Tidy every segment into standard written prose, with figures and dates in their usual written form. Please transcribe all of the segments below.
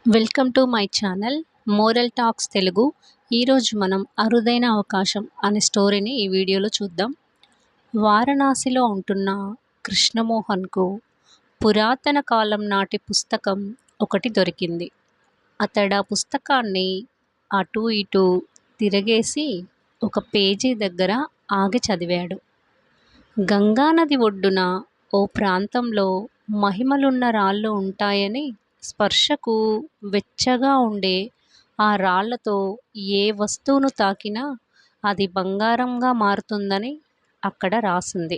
Welcome to my channel moral talks Telugu. ఈరోజు మనం అరుదైన అవకాశం అనే స్టోరీని ఈ వీడియోలో చూద్దాం. వారణాసిలో ఉంటున్న కృష్ణమోహన్కు పురాతన కాలం నాటి పుస్తకం ఒకటి దొరికింది. అతడు ఆ పుస్తకాన్ని అటూ ఇటూ తిరగేసి ఒక పేజీ దగ్గర ఆగి చదివాడు. గంగానది ఒడ్డున ఓ ప్రాంతంలో మహిమలున్న రాళ్ళు ఉంటాయని, స్పర్శకు వెచ్చగా ఉండే ఆ రాళ్లతో ఏ వస్తువును తాకినా అది బంగారంగా మారుతుందని అక్కడ రాసింది.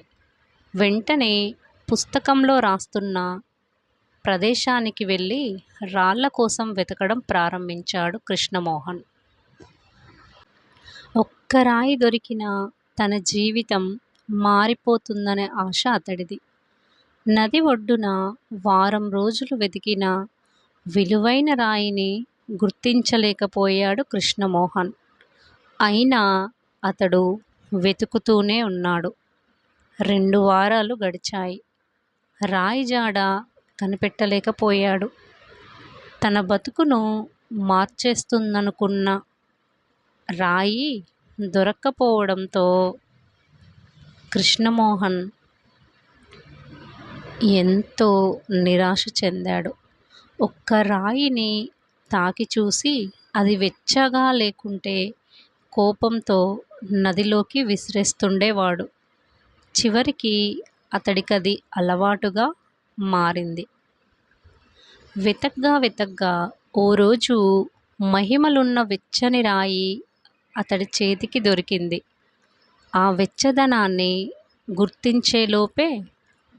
వెంటనే పుస్తకంలో రాస్తున్న ప్రదేశానికి వెళ్ళి రాళ్ల కోసం వెతకడం ప్రారంభించాడు కృష్ణమోహన్. ఒక్క రాయి దొరికినా తన జీవితం మారిపోతుందనే ఆశ అతడిది. నది ఒడ్డున వారం రోజులు వెతికిన విలువైన రాయిని గుర్తించలేకపోయాడు కృష్ణమోహన్. అయినా అతడు వెతుకుతూనే ఉన్నాడు. 2 వారాలు గడిచాయి. రాయి జాడ కనిపెట్టలేకపోయాడు. తన బతుకును మార్చేస్తుందనుకున్న రాయి దొరక్కపోవడంతో కృష్ణమోహన్ ఎంతో నిరాశ చెందాడు. ఒక్క రాయిని తాకి చూసి అది వెచ్చగా లేకుంటే కోపంతో నదిలోకి విసిరేస్తుండేవాడు. చివరికి అతడికది అలవాటుగా మారింది. వెతగ్గా ఓ రోజు మహిమలున్న వెచ్చని రాయి అతడి చేతికి దొరికింది. ఆ వెచ్చదనాన్ని గుర్తించేలోపే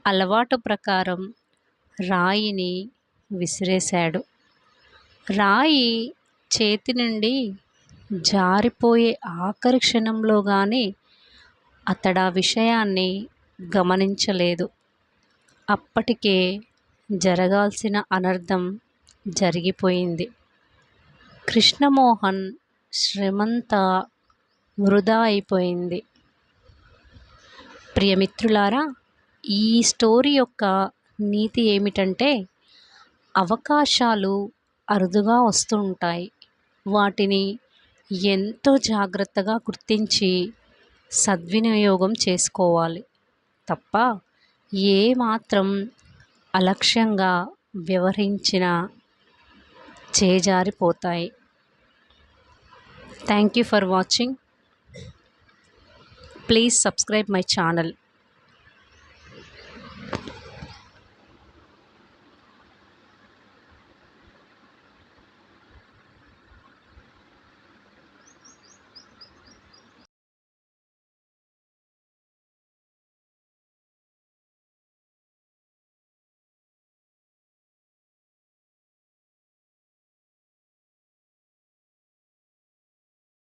అలవాటు ప్రకారం రాయిని విసిరేశాడు. రాయి చేతి నుండి జారిపోయే ఆఖరి క్షణంలో కానీ అతడు ఆ విషయాన్ని గమనించలేదు. అప్పటికే జరగాల్సిన అనర్థం జరిగిపోయింది. కృష్ణమోహన్ శ్రమంతా వృధా అయిపోయింది. ప్రియమిత్రులారా, ఈ స్టోరీ యొక్క నీతి ఏమిటంటే, అవకాశాలు అరుదుగా వస్తూ ఉంటాయి. వాటిని ఎంతో జాగ్రత్తగా గుర్తించి సద్వినియోగం చేసుకోవాలి తప్ప ఏమాత్రం అలక్ష్యంగా వ్యవహరించినా చేజారిపోతాయి. Thank you for watching. Please subscribe my channel.